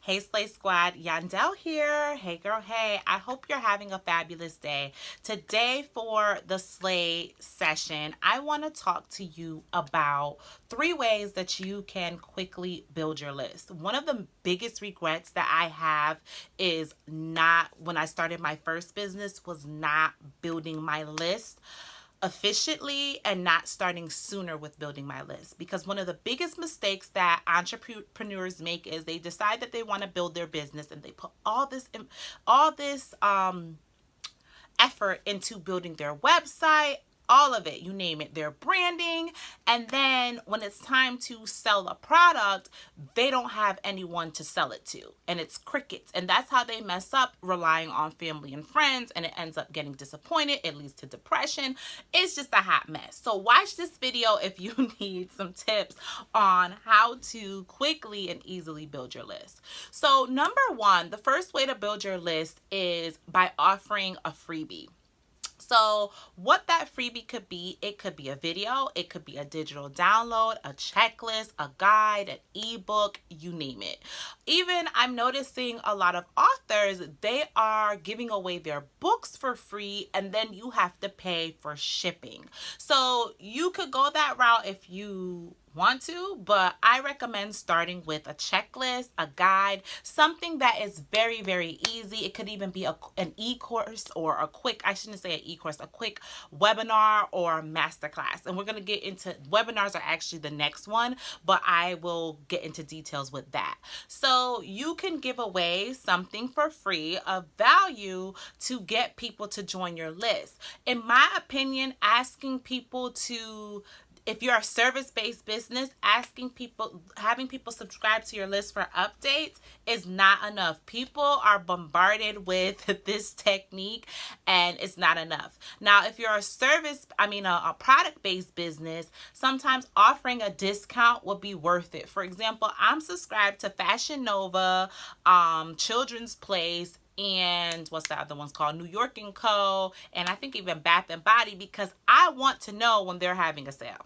Hey Slay Squad, Yandel here. Hey girl, hey. I hope you're having a fabulous day. Today for the Slay session, I want to talk to you about 3 ways that you can quickly build your list. One of the biggest regrets that I have is not when I started my first business was not building my list efficiently and not starting sooner with building my list, because one of the biggest mistakes that entrepreneurs make is they decide that they want to build their business and they put all this effort into building their website, all of it, you name it, their branding. And then when it's time to sell a product, they don't have anyone to sell it to. And it's crickets. And that's how they mess up, relying on family and friends. And it ends up getting disappointed. It leads to depression. It's just a hot mess. So watch this video if you need some tips on how to quickly and easily build your list. So number one, the first way to build your list is by offering a freebie. So what that freebie could be, it could be a video, it could be a digital download, a checklist, a guide, an ebook, you name it. Even I'm noticing a lot of authors, they are giving away their books for free and then you have to pay for shipping. So you could go that route if you want to, but I recommend starting with a checklist, a guide, something that is very, very easy. It could even be an e-course or a quick, I shouldn't say an e-course, a quick webinar or masterclass. And we're going to get into webinars are actually the next one, but I will get into details with that. So you can give away something for free of value to get people to join your list. In my opinion, asking people to, if you're a service-based business, having people subscribe to your list for updates is not enough. People are bombarded with this technique and it's not enough. Now, if you're a product-based business, sometimes offering a discount will be worth it. For example, I'm subscribed to Fashion Nova, Children's Place, and what's the other one's called? New York & Co. And I think even Bath & Body, because I want to know when they're having a sale.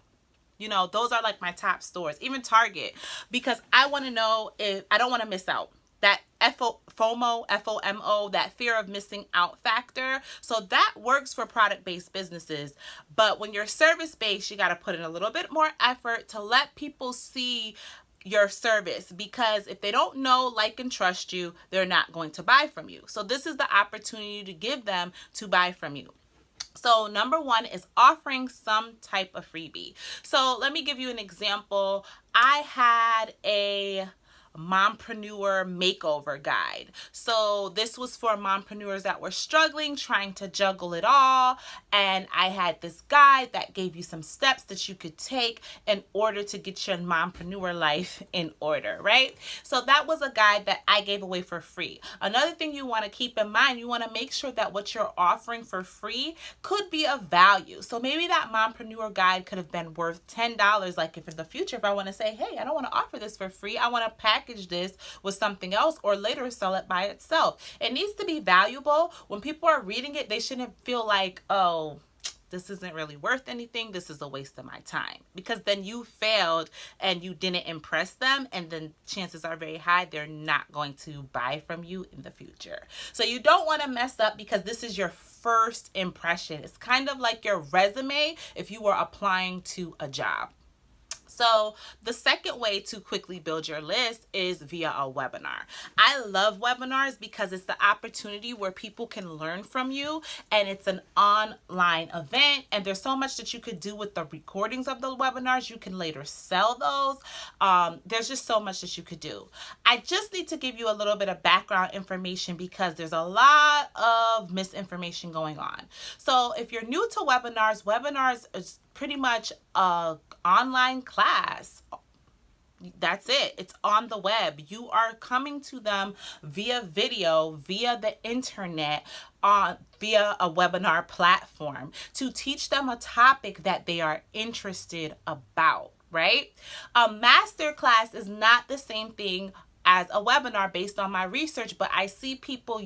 You know, those are like my top stores, even Target, because I want to know if I don't want to miss out. That FOMO, FOMO, that fear of missing out factor. So that works for product-based businesses. But when you're service-based, you got to put in a little bit more effort to let people see your service, because if they don't know, like, and trust you, they're not going to buy from you. So this is the opportunity to give them to buy from you. So number one is offering some type of freebie. So let me give you an example. I had a mompreneur makeover guide. So this was for mompreneurs that were struggling, trying to juggle it all. And I had this guide that gave you some steps that you could take in order to get your mompreneur life in order, right? So that was a guide that I gave away for free. Another thing you want to keep in mind, you want to make sure that what you're offering for free could be of value. So maybe that mompreneur guide could have been worth $10. Like if in the future, if I want to say, hey, I don't want to offer this for free, I want to package this with something else or later sell it by itself. It needs to be valuable. When people are reading it, they shouldn't feel like, oh, this isn't really worth anything. This is a waste of my time, because then you failed and you didn't impress them. And then chances are very high they're not going to buy from you in the future. So you don't want to mess up, because this is your first impression. It's kind of like your resume if you were applying to a job. So the second way to quickly build your list is via a webinar. I love webinars because it's the opportunity where people can learn from you, and it's an online event, and there's so much that you could do with the recordings of the webinars. You can later sell those. There's just so much that you could do. I just need to give you a little bit of background information because there's a lot of misinformation going on. So if you're new to webinars, webinars is pretty much a online class. That's it. It's on the web. You are coming to them via video, via the internet, via a webinar platform to teach them a topic that they are interested about, right? A master class is not the same thing as a webinar based on my research, but I see people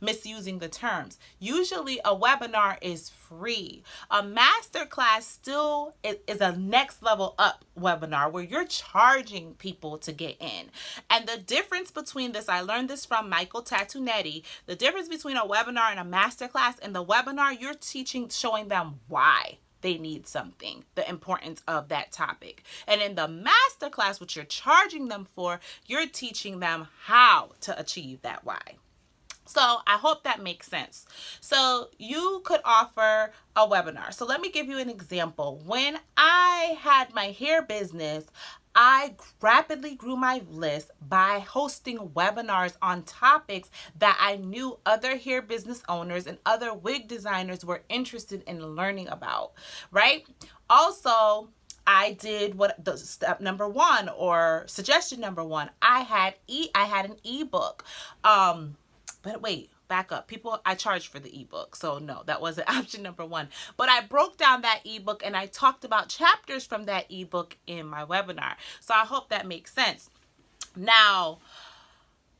misusing the terms. Usually a webinar is free. A masterclass still is a next level up webinar where you're charging people to get in. And the difference between this, I learned this from Michael Tatunetti, the difference between a webinar and a masterclass, in the webinar, you're showing them why they need something, the importance of that topic. And in the masterclass, what you're charging them for, you're teaching them how to achieve that why. So I hope that makes sense. So you could offer a webinar. So let me give you an example. When I had my hair business, I rapidly grew my list by hosting webinars on topics that I knew other hair business owners and other wig designers were interested in learning about, right? Also, I did what the step number one or suggestion number one. I had an ebook. But wait, back up. I charged for the ebook. So no, that wasn't option number one. But I broke down that ebook and I talked about chapters from that ebook in my webinar. So I hope that makes sense. Now,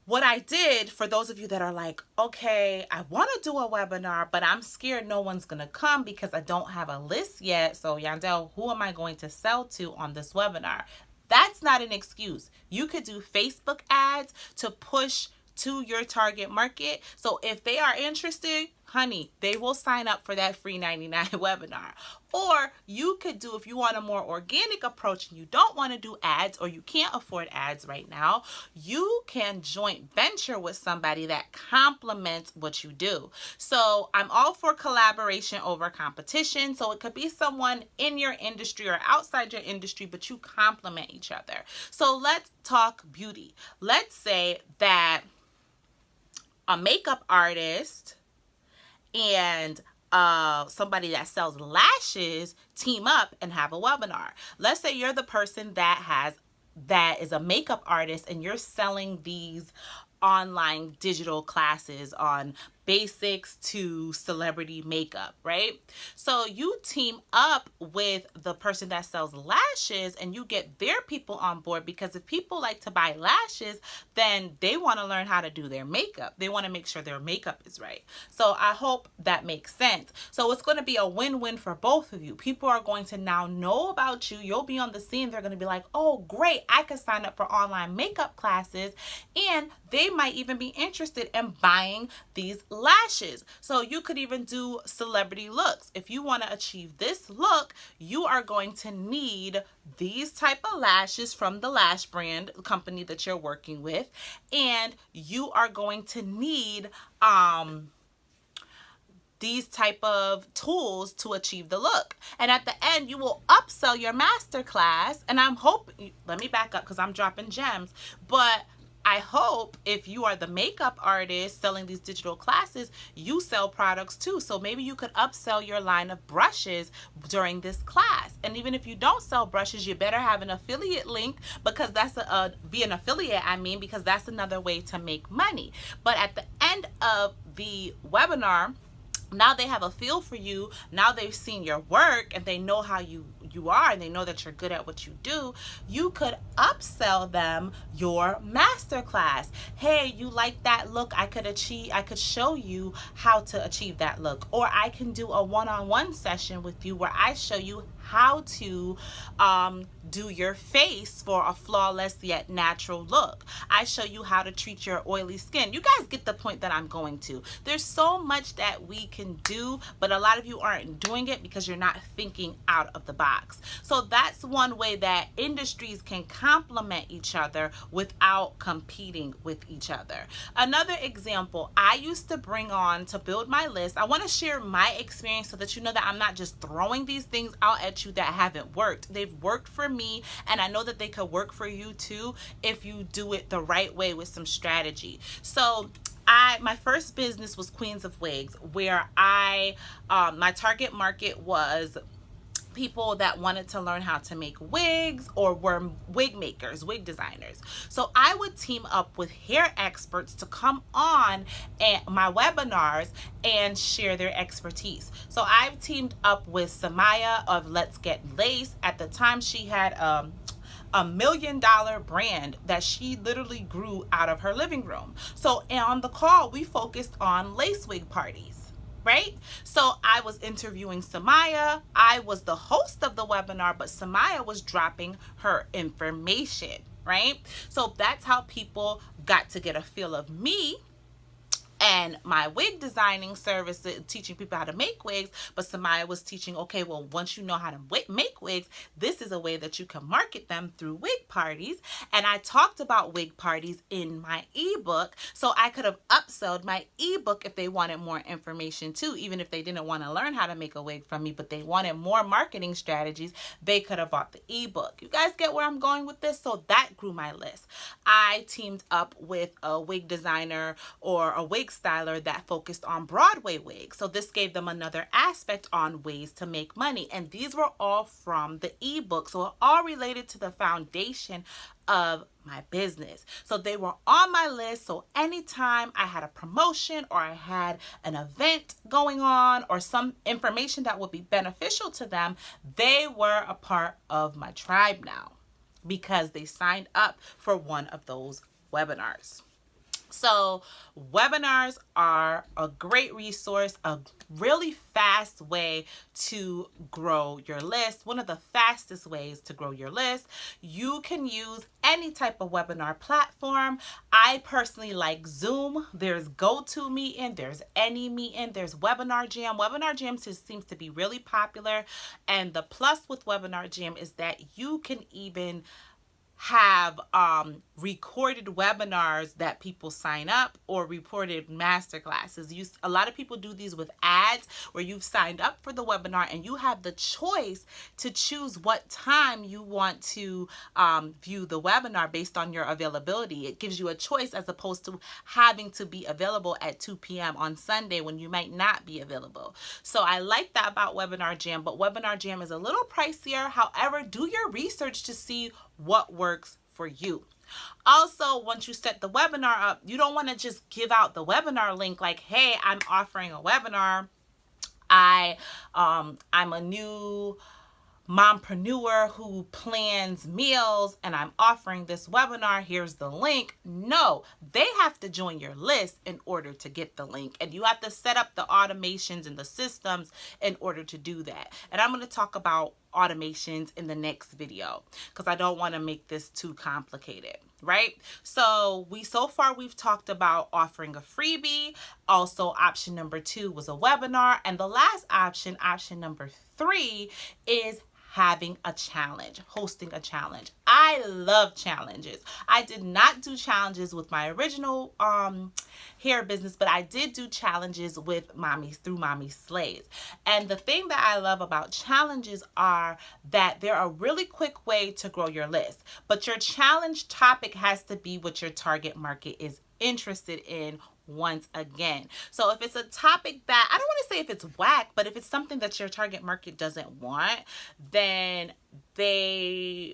what I did, for those of you that are like, okay, I want to do a webinar, but I'm scared no one's going to come because I don't have a list yet. So Yandel, who am I going to sell to on this webinar? That's not an excuse. You could do Facebook ads to push to your target market. So if they are interested, honey, they will sign up for that free 99 webinar. Or you could do, if you want a more organic approach and you don't want to do ads or you can't afford ads right now, you can joint venture with somebody that complements what you do. So I'm all for collaboration over competition. So it could be someone in your industry or outside your industry, but you complement each other. So let's talk beauty. Let's say that a makeup artist and somebody that sells lashes team up and have a webinar. Let's say you're the person that is a makeup artist and you're selling these online digital classes on basics to celebrity makeup, right? So you team up with the person that sells lashes and you get their people on board, because if people like to buy lashes, then they want to learn how to do their makeup. They want to make sure their makeup is right. So I hope that makes sense. So it's going to be a win-win for both of you. People are going to now know about you. You'll be on the scene. They're going to be like, oh, great, I could sign up for online makeup classes. And they might even be interested in buying these lashes. So you could even do celebrity looks. If you want to achieve this look, you are going to need these type of lashes from the lash brand company that you're working with, and you are going to need these type of tools to achieve the look. And at the end, you will upsell your masterclass. And I'm hoping, let me back up because I'm dropping gems, but I hope if you are the makeup artist selling these digital classes, you sell products too. So maybe you could upsell your line of brushes during this class. And even if you don't sell brushes, you better have an affiliate link, because that's be an affiliate, because that's another way to make money. But at the end of the webinar, now they have a feel for you. Now they've seen your work and they know how you are, and they know that you're good at what you do. You could upsell them your masterclass. Hey, you like that look? I could show you how to achieve that look. Or I can do a one-on-one session with you where I show you how to do your face for a flawless yet natural look. I show you how to treat your oily skin. You guys get the point that I'm going to. There's so much that we can do, but a lot of you aren't doing it because you're not thinking out of the box. So that's one way that industries can complement each other without competing with each other. Another example, I used to bring on, to build my list, I want to share my experience so that you know that I'm not just throwing these things out at you that haven't worked. They've worked for me, and I know that they could work for you too if you do it the right way with some strategy. So my first business was Queens of Wigs, where my target market was people that wanted to learn how to make wigs or were wig makers, wig designers. So I would team up with hair experts to come on my webinars and share their expertise. So I've teamed up with Samaya of Let's Get Lace. At the time, she had $1 million brand that she literally grew out of her living room. So on the call, we focused on lace wig parties, right? So I was interviewing Samaya. I was the host of the webinar, but Samaya was dropping her information, right? So that's how people got to get a feel of me and my wig designing service, teaching people how to make wigs. But Samaya was teaching, okay, well, once you know how to make wigs, this is a way that you can market them through wig parties. And I talked about wig parties in my ebook, so I could have upsold my ebook if they wanted more information too. Even if they didn't want to learn how to make a wig from me, but they wanted more marketing strategies, they could have bought the ebook. You guys get where I'm going with this? So that grew my list. I teamed up with a wig designer or a wig styler that focused on Broadway wigs. So this gave them another aspect on ways to make money. And these were all from the ebook. So it all related to the foundation of my business. So they were on my list. So anytime I had a promotion or I had an event going on or some information that would be beneficial to them, they were a part of my tribe now because they signed up for one of those webinars. So webinars are a great resource, a really fast way to grow your list. One of the fastest ways to grow your list. You can use any type of webinar platform. I personally like Zoom. There's GoToMeeting, there's AnyMeeting, there's Webinar Jam. Webinar Jam seems to be really popular. And the plus with Webinar Jam is that you can even have recorded webinars that people sign up or recorded masterclasses. A lot of people do these with ads where you've signed up for the webinar and you have the choice to choose what time you want to view the webinar based on your availability. It gives you a choice as opposed to having to be available at 2 p.m. on Sunday when you might not be available. So I like that about Webinar Jam, but Webinar Jam is a little pricier. However, do your research to see what works for you. Also, once you set the webinar up, you don't want to just give out the webinar link like, hey, I'm offering a webinar. I'm a new mompreneur who plans meals and I'm offering this webinar. Here's the link. No, they have to join your list in order to get the link. And you have to set up the automations and the systems in order to do that. And I'm going to talk about automations in the next video because I don't want to make this too complicated, right? So far we've talked about offering a freebie. Also, option number 2 was a webinar. And the last option number 3, is having a challenge, hosting a challenge. I love challenges. I did not do challenges with my original hair business, but I did do challenges with through Mommy Slays. And the thing that I love about challenges are that they're a really quick way to grow your list. But your challenge topic has to be what your target market is interested in once again. So if it's a topic that, I don't want to say if it's whack, but if it's something that your target market doesn't want, then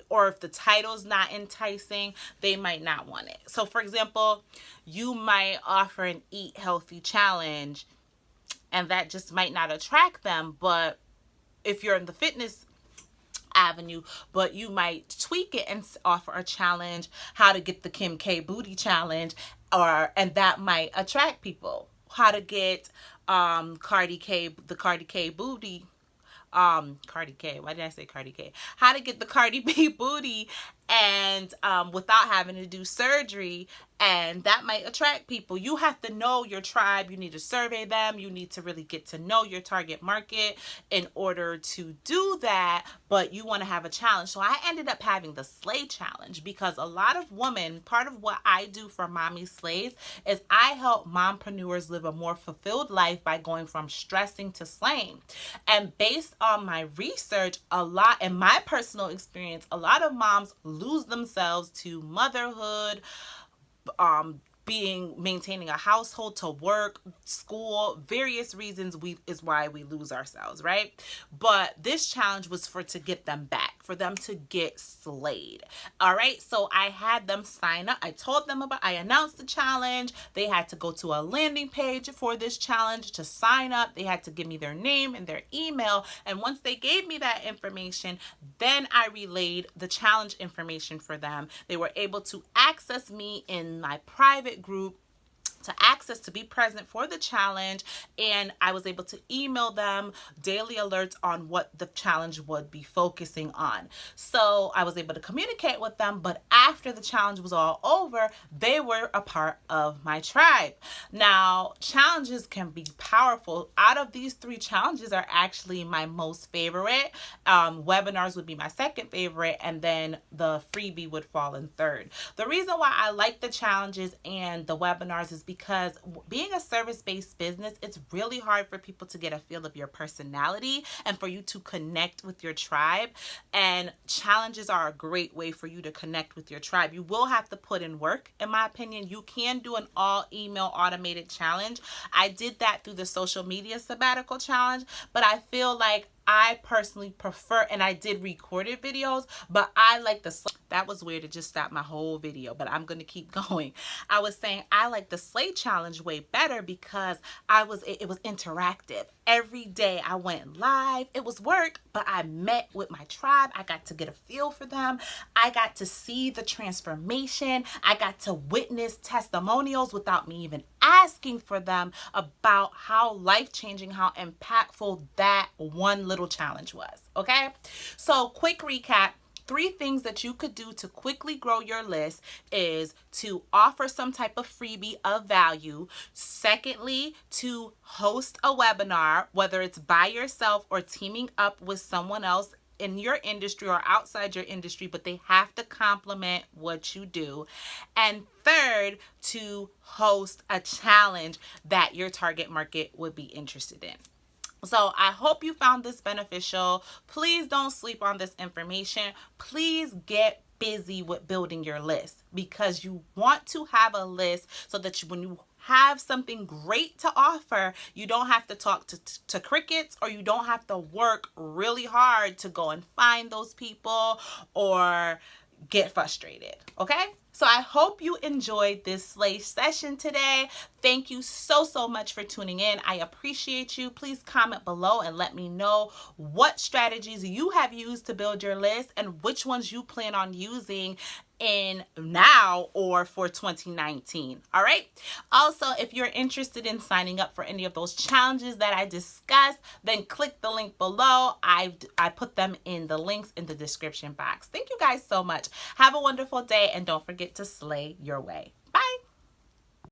or if the title's not enticing, they might not want it. So for example, you might offer an eat healthy challenge and that just might not attract them. But if you're in the fitness avenue, but you might tweak it and offer a challenge, how to get the Kim K booty challenge, and that might attract people. How to get the Cardi K booty. Cardi K. Why did I say Cardi K? How to get the Cardi B booty and without having to do surgery, and that might attract people. You have to know your tribe. You need to survey them. You need to really get to know your target market in order to do that, but you want to have a challenge. So I ended up having the Slay Challenge because a lot of women, part of what I do for Mommy Slays is I help mompreneurs live a more fulfilled life by going from stressing to slaying. And based on my research, and my personal experience, a lot of moms lose themselves to motherhood, maintaining a household, to work, school, various reasons is why we lose ourselves, right? But this challenge was to get them back, for them to get slayed. All right, so I had them sign up. I announced the challenge. They had to go to a landing page for this challenge to sign up. They had to give me their name and their email, and once they gave me that information, then I relayed the challenge information for them. They were able to access me in my private group, to be present for the challenge, and I was able to email them daily alerts on what the challenge would be focusing on. So I was able to communicate with them, but after the challenge was all over, they were a part of my tribe. Now, challenges can be powerful. Out of these 3 challenges are actually my most favorite. Webinars would be my second favorite, and then the freebie would fall in third. The reason why I like the challenges and the webinars is because being a service-based business, it's really hard for people to get a feel of your personality and for you to connect with your tribe. And challenges are a great way for you to connect with your tribe. You will have to put in work, in my opinion. You can do an all email automated challenge. I did that through the social media sabbatical challenge, but I feel like I personally prefer, and I did recorded videos, but I like that was weird to just stop my whole video, but I'm going to keep going. I was saying I like the Slay Challenge way better because it was interactive. Every day I went live. It was work, but I met with my tribe. I got to get a feel for them. I got to see the transformation. I got to witness testimonials without me even asking for them about how life-changing, how impactful that one little challenge was. Okay? So quick recap. 3 things that you could do to quickly grow your list is to offer some type of freebie of value. Secondly, to host a webinar, whether it's by yourself or teaming up with someone else in your industry or outside your industry, but they have to complement what you do. And third, to host a challenge that your target market would be interested in. So I hope you found this beneficial. Please don't sleep on this information. Please get busy with building your list, because you want to have a list so that when you have something great to offer, you don't have to talk to crickets, or you don't have to work really hard to go and find those people or get frustrated. Okay? So I hope you enjoyed this Slay session today. Thank you so much for tuning in. I appreciate you. Please comment below and let me know what strategies you have used to build your list and which ones you plan on using in now or for 2019. All right. Also, if you're interested in signing up for any of those challenges that I discussed, then click the link below. I put them in the links in the description box. Thank you guys so much. Have a wonderful day, and don't forget to slay your way.